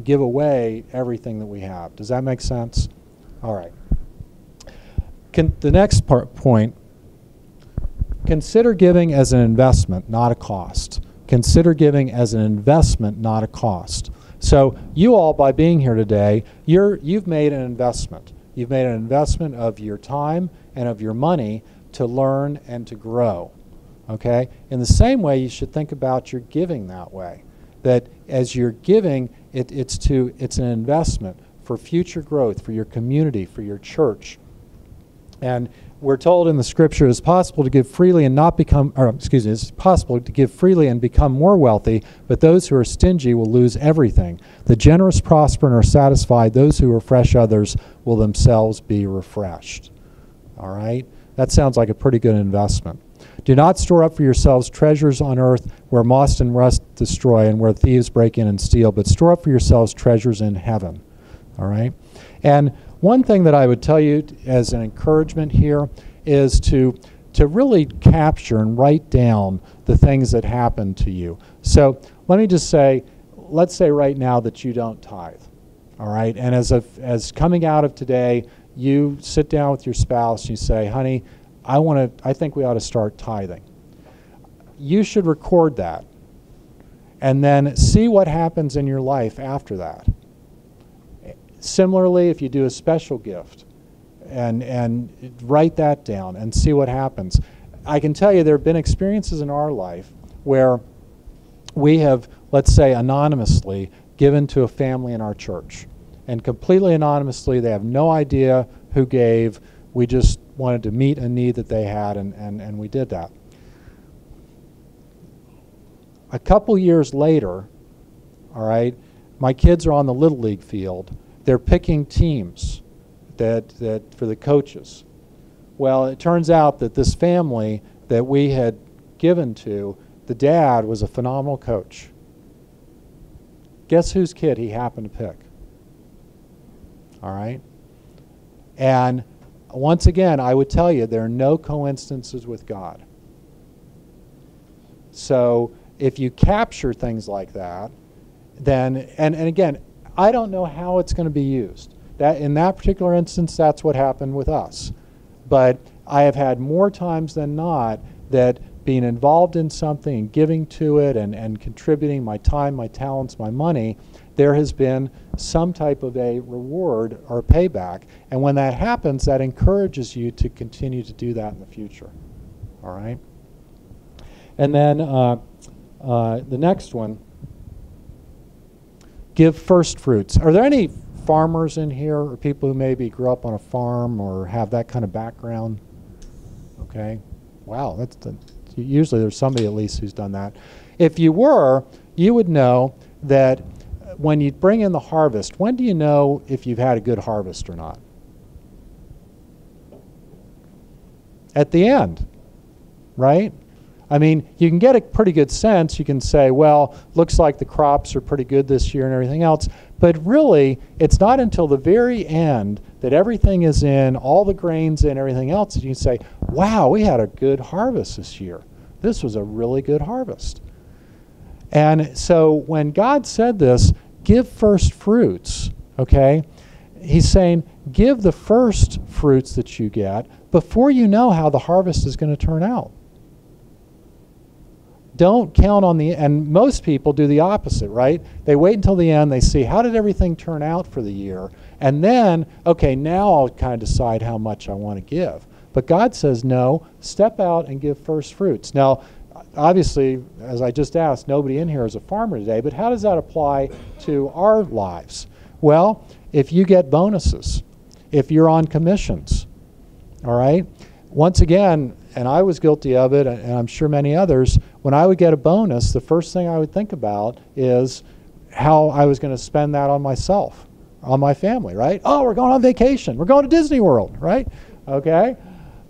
give away everything that we have. Does that make sense? All right. The next point, consider giving as an investment, not a cost. Consider giving as an investment, not a cost. So you all, by being here today, you've made an investment. You've made an investment of your time and of your money to learn and to grow. Okay? In the same way, you should think about your giving that way. That as you're giving, it's an investment for future growth, for your community, for your church. And we're told in the scripture it's possible to give freely and not become, it's possible to give freely and become more wealthy, but those who are stingy will lose everything. The generous prosper and are satisfied. Those who refresh others will themselves be refreshed. All right? That sounds like a pretty good investment. Do not store up for yourselves treasures on earth where moth and rust destroy and where thieves break in and steal, but store up for yourselves treasures in heaven. All right? And one thing that I would tell you as an encouragement here is to really capture and write down the things that happen to you. So let me just say, let's say right now that you don't tithe. All right? And as coming out of today, you sit down with your spouse and you say, honey, I think we ought to start tithing. You should record that. and then see what happens in your life after that. Similarly, if you do a special gift, and write that down and see what happens. I can tell you there have been experiences in our life where we have, let's say, anonymously given to a family in our church. And completely anonymously, they have no idea who gave. We just wanted to meet a need that they had, and we did that. A couple years later, all right, my kids are on the Little League field. They're picking teams that for the coaches. Well, it turns out that this family that we had given to, the dad was a phenomenal coach. Guess whose kid he happened to pick? All right? And once again, I would tell you, there are no coincidences with God. So if you capture things like that, then, and again, I don't know how it's going to be used. That in that particular instance, that's what happened with us. But I have had more times than not that being involved in something and giving to it and contributing my time, my talents, my money, there has been some type of a reward or payback. And when that happens, that encourages you to continue to do that in the future. All right? And then the next one, give first fruits. Are there any farmers in here, or people who maybe grew up on a farm or have that kind of background? Okay. Wow, usually there's somebody at least who's done that. If you were, you would know that when you bring in the harvest, when do you know if you've had a good harvest or not? At the end, right? I mean, you can get a pretty good sense. You can say, well, looks like the crops are pretty good this year and everything else. But really, it's not until the very end that everything is in, all the grains in, everything else, that you can say, wow, we had a good harvest this year. This was a really good harvest. And so when God said this, give first fruits, okay, he's saying, give the first fruits that you get before you know how the harvest is going to turn out. Don't count on and most people do the opposite, right? They wait until the end, they see how did everything turn out for the year, and then, okay, now I'll kind of decide how much I want to give. But God says, no, step out and give first fruits. Now, obviously, as I just asked, nobody in here is a farmer today, but how does that apply to our lives? Well, if you get bonuses, if you're on commissions, all right? Once again, and I was guilty of it, and I'm sure many others, when I would get a bonus, the first thing I would think about is how I was going to spend that on myself, on my family, right? Oh, we're going on vacation. We're going to Disney World, right? Okay?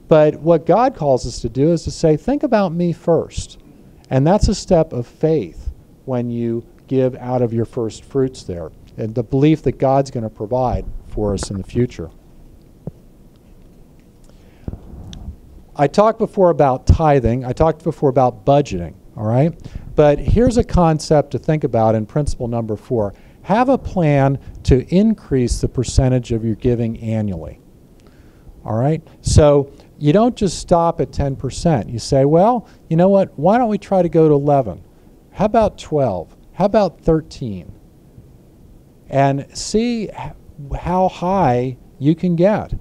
But what God calls us to do is to say, think about me first. And that's a step of faith when you give out of your first fruits there, and the belief that God's going to provide for us in the future. I talked before about tithing. I talked before about budgeting, all right? But here's a concept to think about in principle number 4. Have a plan to increase the percentage of your giving annually, all right? So you don't just stop at 10%. You say, well, you know what? Why don't we try to go to 11? How about 12? How about 13? And see how high you can get.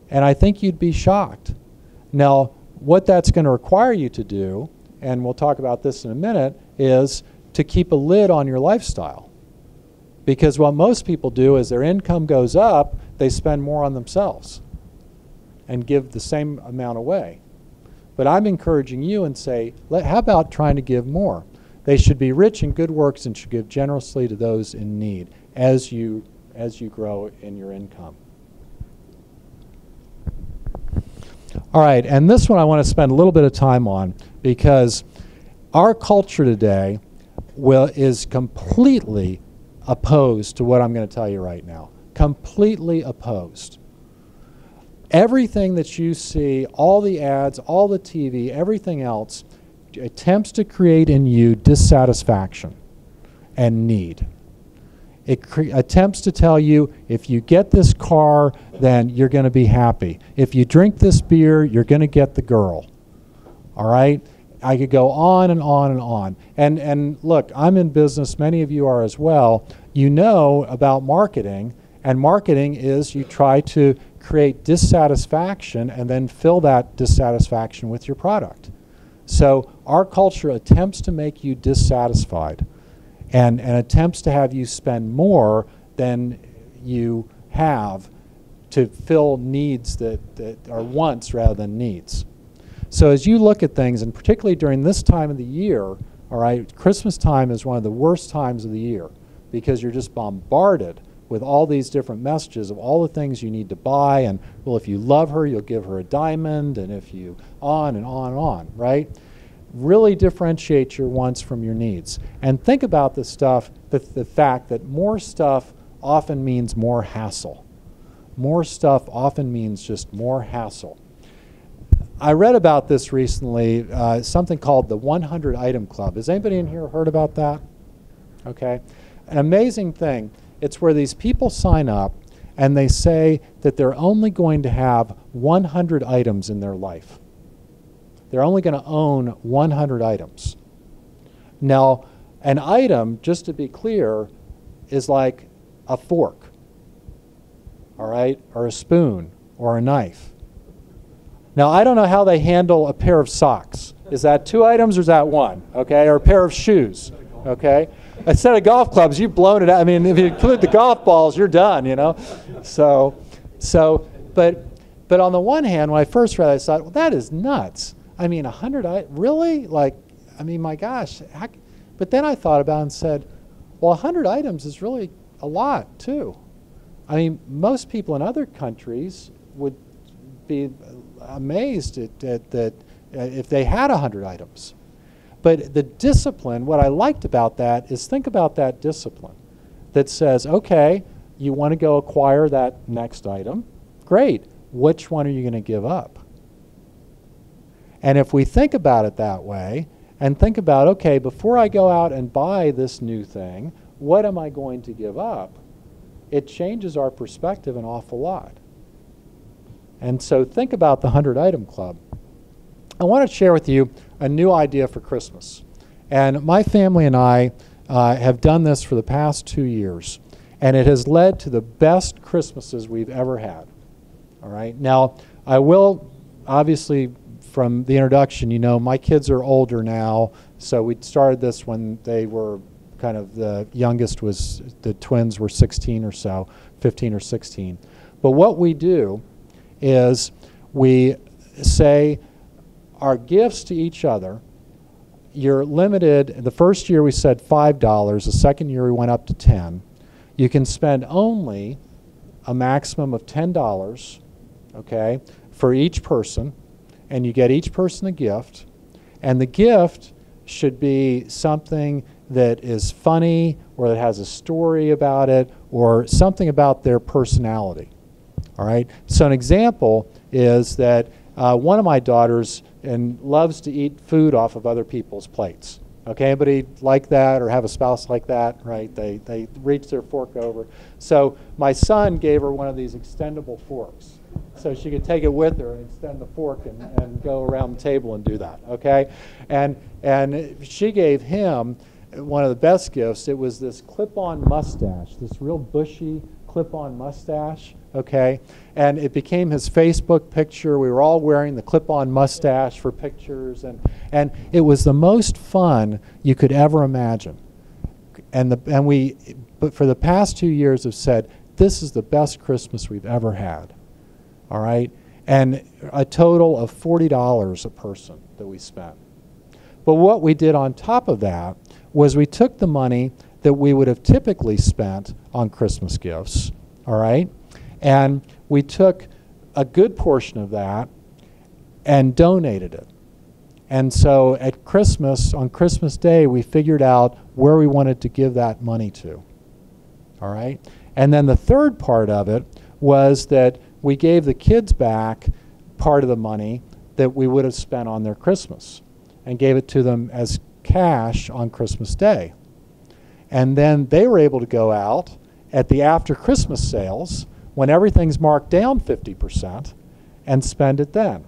And I think you'd be shocked. Now, what that's going to require you to do, and we'll talk about this in a minute, is to keep a lid on your lifestyle. Because what most people do is their income goes up, they spend more on themselves and give the same amount away. But I'm encouraging you and say, how about trying to give more? They should be rich in good works and should give generously to those in need as you grow in your income. All right, and this one I want to spend a little bit of time on because our culture today is completely opposed to what I'm going to tell you right now. Completely opposed. Everything that you see, all the ads, all the TV, everything else, attempts to create in you dissatisfaction and need. It attempts to tell you, if you get this car, then you're going to be happy. If you drink this beer, you're going to get the girl. All right? I could go on and on and on. And look, I'm in business, many of you are as well. You know about marketing, and marketing is you try to create dissatisfaction and then fill that dissatisfaction with your product. So our culture attempts to make you dissatisfied and attempts to have you spend more than you have to fill needs that are wants rather than needs. So as you look at things, and particularly during this time of the year, all right, Christmas time is one of the worst times of the year because you're just bombarded with all these different messages of all the things you need to buy, and well, if you love her, you'll give her a diamond, and if you on and on and on, right? Really differentiate your wants from your needs. And think about the stuff, the fact that more stuff often means more hassle. More stuff often means just more hassle. I read about this recently, something called the 100 Item Club. Has anybody in here heard about that? Okay. An amazing thing. It's where these people sign up and they say that they're only going to have 100 items in their life. They're only going to own 100 items. Now, an item, just to be clear, is like a fork, all right, or a spoon, or a knife. Now, I don't know how they handle a pair of socks. Is that 2 items or is that 1? Okay, or a pair of shoes. Okay, instead of golf clubs, you've blown it out. I mean, if you include the golf balls, you're done. You know, but on the one hand, when I first read it, I thought, well, that is nuts. I mean, 100 really? Like, I mean, my gosh. But then I thought about it and said, well, 100 items is really a lot too. I mean, most people in other countries would be amazed at that if they had 100 items. But the discipline, what I liked about that is think about that discipline that says, okay, you want to go acquire that next item. Great. Which one are you going to give up? And if we think about it that way and think about, okay, before I go out and buy this new thing, what am I going to give up? It changes our perspective an awful lot. And so think about the 100 Item Club. I want to share with you a new idea for Christmas. And my family and I have done this for the past 2 years. And it has led to the best Christmases we've ever had. All right. Now, I will, obviously, from the introduction, you know, my kids are older now. So we started this when they were kind of, the youngest was, the twins were 16 or so, 15 or 16. But what we do is we say our gifts to each other, you're limited. The first year we said $5. The second year we went up to 10. You can spend only a maximum of $10, okay, for each person, and you get each person a gift. And the gift should be something that is funny or that has a story about it or something about their personality. All right. So an example is that one of my daughters loves to eat food off of other people's plates. Okay, anybody like that or have a spouse like that? Right? They reach their fork over. So my son gave her one of these extendable forks, so she could take it with her and extend the fork and go around the table and do that. Okay, and she gave him one of the best gifts. It was this clip-on mustache, this real bushy clip-on mustache. Okay, and it became his Facebook picture. We were all wearing the clip-on mustache for pictures, and it was the most fun you could ever imagine. But for the past 2 years have said, this is the best Christmas we've ever had. All right, and a total of $40 a person that we spent. But what we did on top of that was we took the money that we would have typically spent on Christmas gifts, all right, and we took a good portion of that and donated it. And so at Christmas, on Christmas Day, we figured out where we wanted to give that money to. All right? And then the third part of it was that we gave the kids back part of the money that we would have spent on their Christmas and gave it to them as cash on Christmas Day. And then they were able to go out at the after Christmas sales when everything's marked down 50% and spend it then.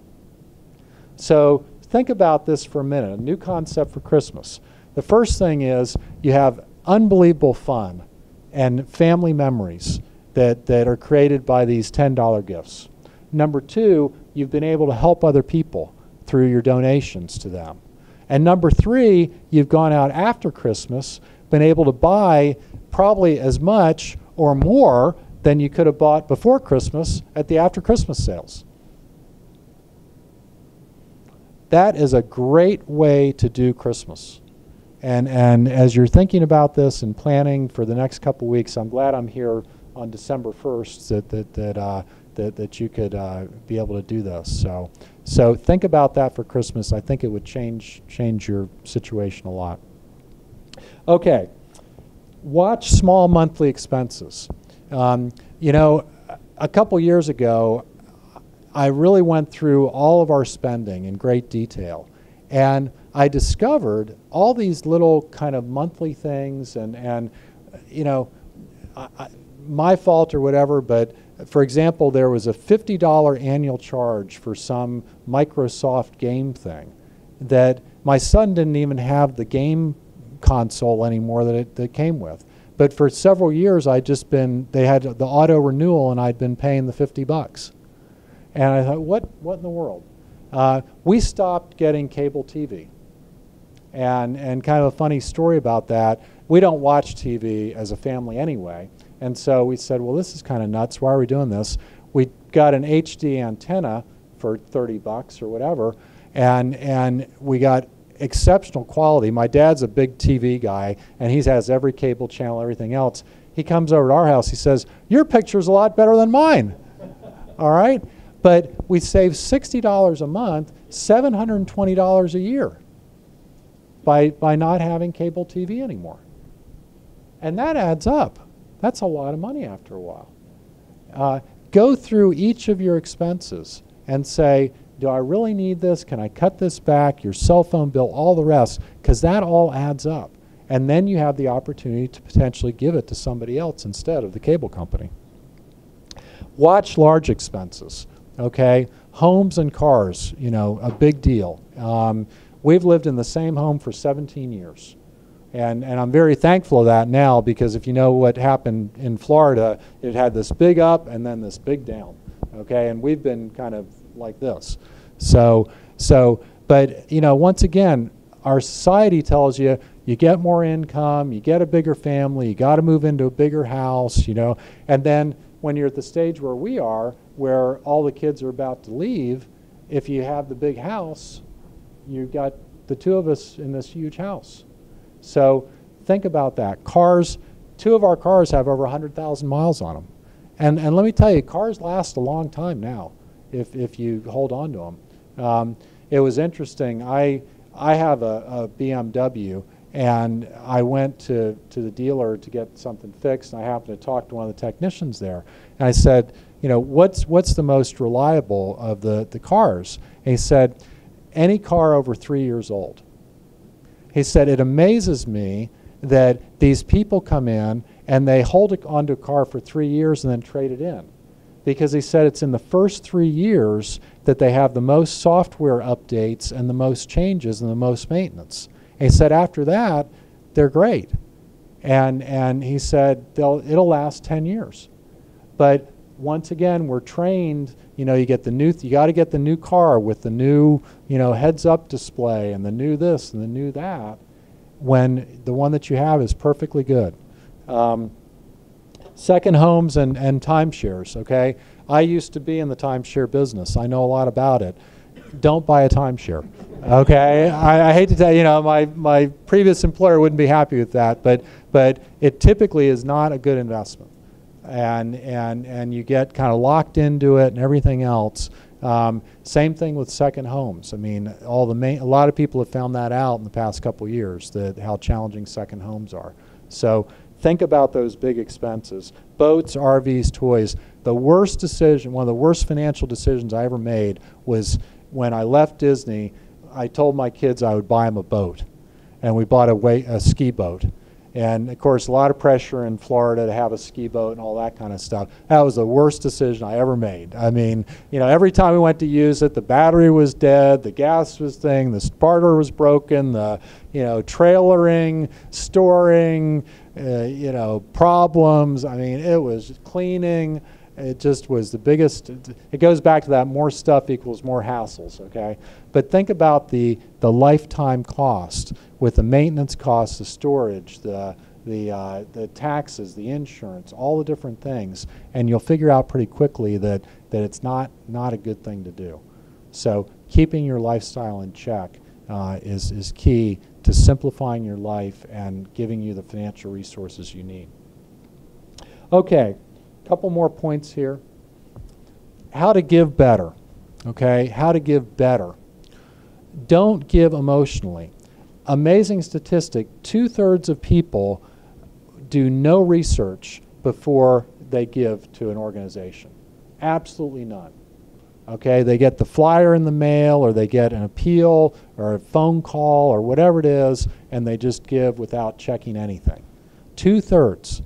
So think about this for a minute, a new concept for Christmas. The first thing is you have unbelievable fun and family memories that are created by these $10 gifts. Number two, you've been able to help other people through your donations to them. And number three, you've gone out after Christmas, been able to buy probably as much or more than you could have bought before Christmas at the after Christmas sales. That is a great way to do Christmas. And as you're thinking about this and planning for the next couple weeks, I'm glad I'm here on December 1st that you could be able to do this. So think about that for Christmas. I think it would change your situation a lot. Okay, watch small monthly expenses. You know, a couple years ago, I really went through all of our spending in great detail, and I discovered all these little kind of monthly things, and you know, my fault or whatever, but for example, there was a $50 annual charge for some Microsoft game thing that my son didn't even have the game console anymore that it came with. But for several years, they had the auto renewal, and I'd been paying the $50. And I thought, what in the world? We stopped getting cable TV. And kind of a funny story about that, we don't watch TV as a family anyway. And so we said, well, this is kind of nuts. Why are we doing this? We got an HD antenna for $30 or whatever, and we got exceptional quality. My dad's a big TV guy, and he has every cable channel, everything else. He comes over to our house. He says, your picture's a lot better than mine. All right? But we saved $60 a month, $720 a year by not having cable TV anymore. And that adds up. That's a lot of money after a while. Go through each of your expenses and say, do I really need this? Can I cut this back? Your cell phone bill, all the rest, because that all adds up. And then you have the opportunity to potentially give it to somebody else instead of the cable company. Watch large expenses, okay? Homes and cars, you know, a big deal. We've lived in the same home for 17 years. And I'm very thankful of that now, because if you know what happened in Florida, it had this big up and then this big down, okay? And we've been kind of like this. But you know, once again, our society tells you, you get more income, you get a bigger family, you got to move into a bigger house, you know, and then when you're at the stage where we are, where all the kids are about to leave, if you have the big house, you've got the two of us in this huge house. So think about that. Cars, two of our cars have over 100,000 miles on them. And let me tell you, cars last a long time now if you hold on to them. It was interesting. I have a BMW, and I went to the dealer to get something fixed, and I happened to talk to one of the technicians there. And I said, you know, what's the most reliable of the cars? And he said, any car over 3 years old. He said, it amazes me that these people come in and they hold it onto a car for 3 years and then trade it in. Because he said it's in the first 3 years that they have the most software updates and the most changes and the most maintenance. And he said after that, they're great. And he said it'll last 10 years. But once again, we're trained, you know, you got to get the new car with the new, you know, heads-up display and the new this and the new that, when the one that you have is perfectly good. Second homes and timeshares, okay? I used to be in the timeshare business. I know a lot about it. Don't buy a timeshare, okay? I hate to tell you, you know, my previous employer wouldn't be happy with that, but it typically is not a good investment. And you get kind of locked into it and everything else. Same thing with second homes. I mean, a lot of people have found that out in the past couple of years, how challenging second homes are. So think about those big expenses. Boats, RVs, toys. The worst decision, one of the worst financial decisions I ever made was when I left Disney. I told my kids I would buy them a boat, and we bought a ski boat. And of course, a lot of pressure in Florida to have a ski boat and all that kind of stuff. That was the worst decision I ever made. I mean, every time we went to use it, the battery was dead, the gas was thing, the starter was broken, the, trailering, storing, problems. I mean, it was cleaning. It just was the biggest. It goes back to that more stuff equals more hassles, okay? But think about the lifetime cost with the maintenance costs, the storage, the taxes, the insurance, all the different things, and you'll figure out pretty quickly that it's not a good thing to do. So keeping your lifestyle in check is key to simplifying your life and giving you the financial resources you need. Okay. Couple more points here. How to give better, okay? How to give better. Don't give emotionally. Amazing statistic, 2/3 of people do no research before they give to an organization. Absolutely none. Okay, they get the flyer in the mail, or they get an appeal or a phone call or whatever it is, and they just give without checking anything. 2/3.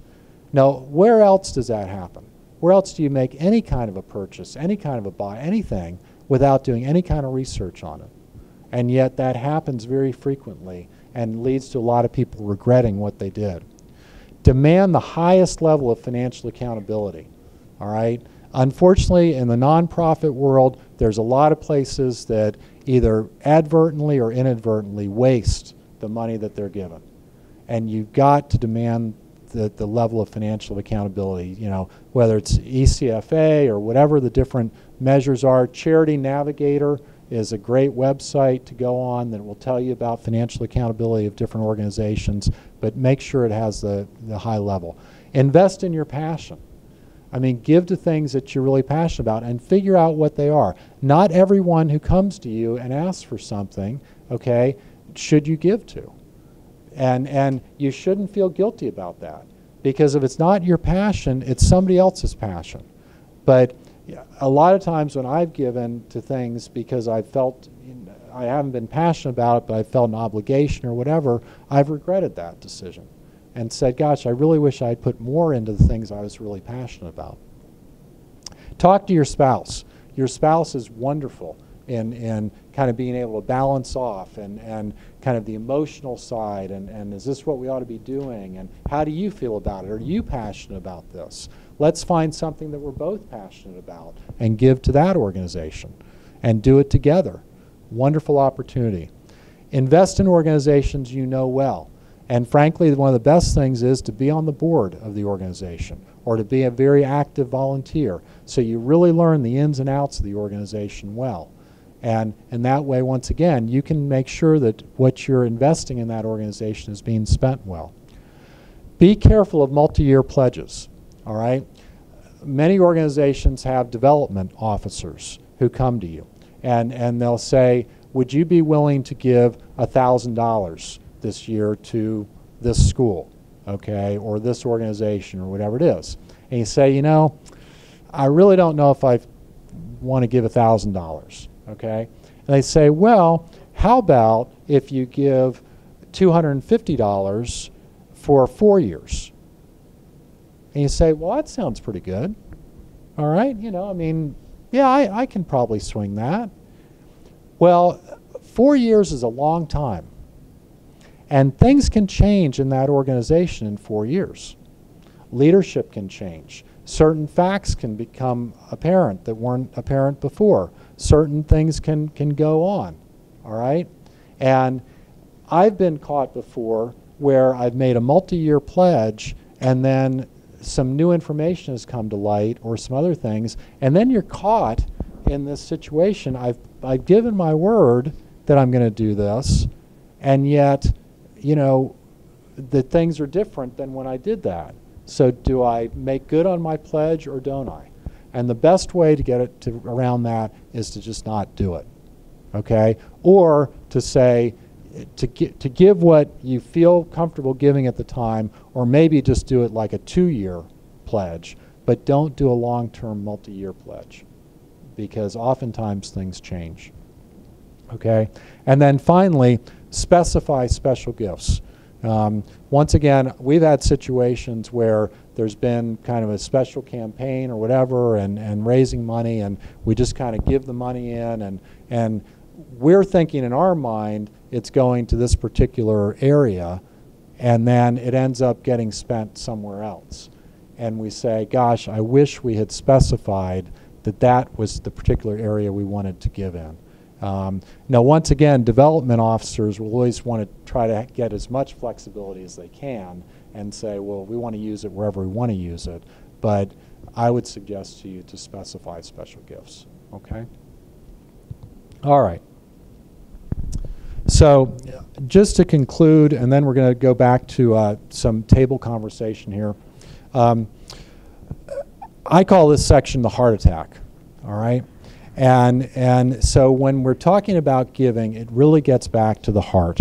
Now, where else does that happen? Where else do you make any kind of a purchase, any kind of a buy, anything, without doing any kind of research on it? And yet that happens very frequently and leads to a lot of people regretting what they did. Demand the highest level of financial accountability, all right? Unfortunately, in the nonprofit world, there's a lot of places that either advertently or inadvertently waste the money that they're given. And you've got to demand the level of financial accountability, whether it's ECFA or whatever the different measures are. Charity Navigator is a great website to go on that will tell you about financial accountability of different organizations, but make sure it has the high level. Invest in your passion. I mean, give to things that you're really passionate about and figure out what they are. Not everyone who comes to you and asks for something, okay, should you give to. And you shouldn't feel guilty about that, because if it's not your passion, it's somebody else's passion. But a lot of times when I've given to things because I felt I haven't been passionate about it, but I felt an obligation or whatever, I've regretted that decision and said, gosh, I really wish I had put more into the things I was really passionate about. Talk to your spouse. Your spouse is wonderful in kind of being able to balance off and kind of the emotional side and is this what we ought to be doing, and how do you feel about it? Are you passionate about this? Let's find something that we're both passionate about and give to that organization and do it together. Wonderful opportunity. Invest in organizations you know well. And frankly, one of the best things is to be on the board of the organization or to be a very active volunteer, so you really learn the ins and outs of the organization well. And in that way, once again, you can make sure that what you're investing in that organization is being spent well. Be careful of multi-year pledges, all right? Many organizations have development officers who come to you, and they'll say, would you be willing to give $1,000 this year to this school, okay, or this organization, or whatever it is? And you say, I really don't know if I want to give $1,000. Okay? And they say, well, how about if you give $250 for 4 years? And you say, well, that sounds pretty good. All right, yeah, I can probably swing that. Well, 4 years is a long time. And things can change in that organization in 4 years. Leadership can change. Certain facts can become apparent that weren't apparent before. Certain things can go on, all right? And I've been caught before where I've made a multi-year pledge and then some new information has come to light or some other things, and then you're caught in this situation. I've given my word that I'm going to do this, and yet, the things are different than when I did that. So do I make good on my pledge or don't I? And the best way to get it to around that is to just not do it, okay? Or to say, to give what you feel comfortable giving at the time, or maybe just do it like a 2-year pledge, but don't do a long-term multi-year pledge, because oftentimes things change, okay? And then finally, specify special gifts. Once again, we've had situations where there's been kind of a special campaign or whatever, and raising money, and we just kind of give the money in, and we're thinking in our mind it's going to this particular area, and then it ends up getting spent somewhere else. And we say, gosh, I wish we had specified that that was the particular area we wanted to give in. Now, once again, development officers will always want to try to get as much flexibility as they can and say, well, we want to use it wherever we want to use it. But I would suggest to you to specify special gifts, okay? All right. So just to conclude, and then we're going to go back to some table conversation here. I call this section the heart attack, all right? And so when we're talking about giving, it really gets back to the heart.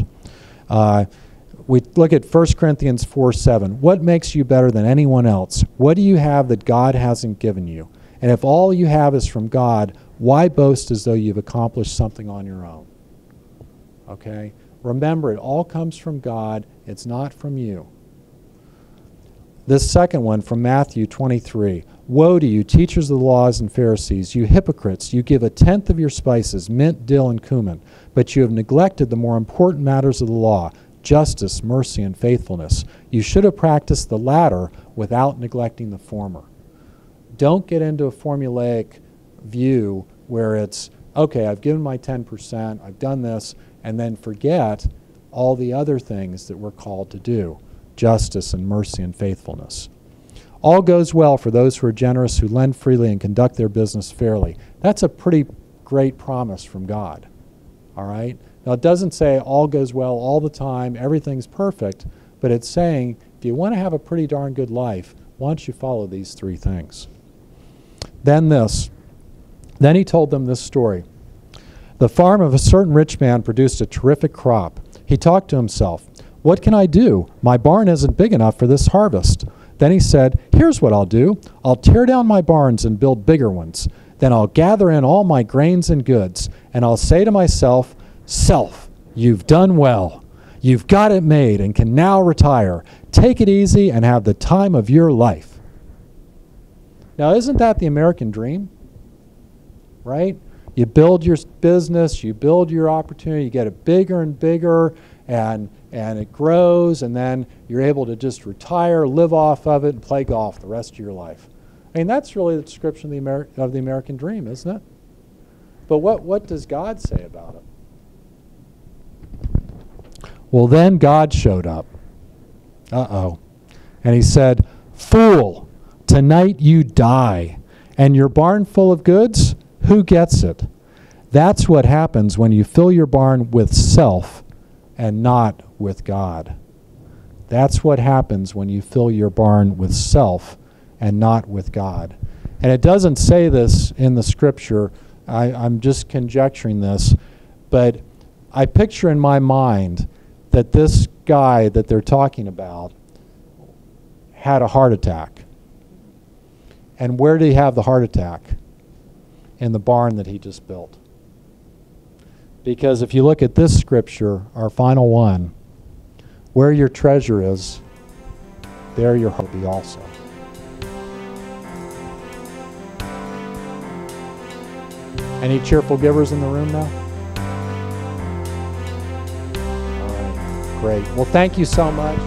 We look at 1 Corinthians 4:7. What makes you better than anyone else? What do you have that God hasn't given you? And if all you have is from God, why boast as though you've accomplished something on your own? Okay? Remember, it all comes from God. It's not from you. This second one from Matthew 23. Woe to you, teachers of the laws and Pharisees, you hypocrites! You give 1/10 of your spices, mint, dill, and cumin, but you have neglected the more important matters of the law, justice, mercy, and faithfulness. You should have practiced the latter without neglecting the former. Don't get into a formulaic view where it's, okay, I've given my 10%, I've done this, and then forget all the other things that we're called to do, justice and mercy and faithfulness. All goes well for those who are generous, who lend freely and conduct their business fairly. That's a pretty great promise from God, all right? Now, it doesn't say all goes well all the time, everything's perfect, but it's saying if you want to have a pretty darn good life, why don't you follow these 3 things? Then he told them this story. The farm of a certain rich man produced a terrific crop. He talked to himself, what can I do? My barn isn't big enough for this harvest. Then he said, here's what I'll do. I'll tear down my barns and build bigger ones. Then I'll gather in all my grains and goods, and I'll say to myself, Self, you've done well. You've got it made and can now retire. Take it easy and have the time of your life. Now, isn't that the American dream? Right? You build your business, you build your opportunity, you get it bigger and bigger, and it grows, and then you're able to just retire, live off of it, and play golf the rest of your life. I mean, that's really the description of the American dream, isn't it? But what does God say about it? Well, then God showed up. Uh-oh. And he said, Fool, tonight you die, and your barn full of goods, who gets it? That's what happens when you fill your barn with self and not with God. That's what happens when you fill your barn with self and not with God. And it doesn't say this in the scripture. I'm just conjecturing this. But I picture in my mind that this guy that they're talking about had a heart attack. And where did he have the heart attack? In the barn that he just built. Because if you look at this scripture, our final one, where your treasure is, there your heart will be also. Any cheerful givers in the room now? All right, great. Well, thank you so much.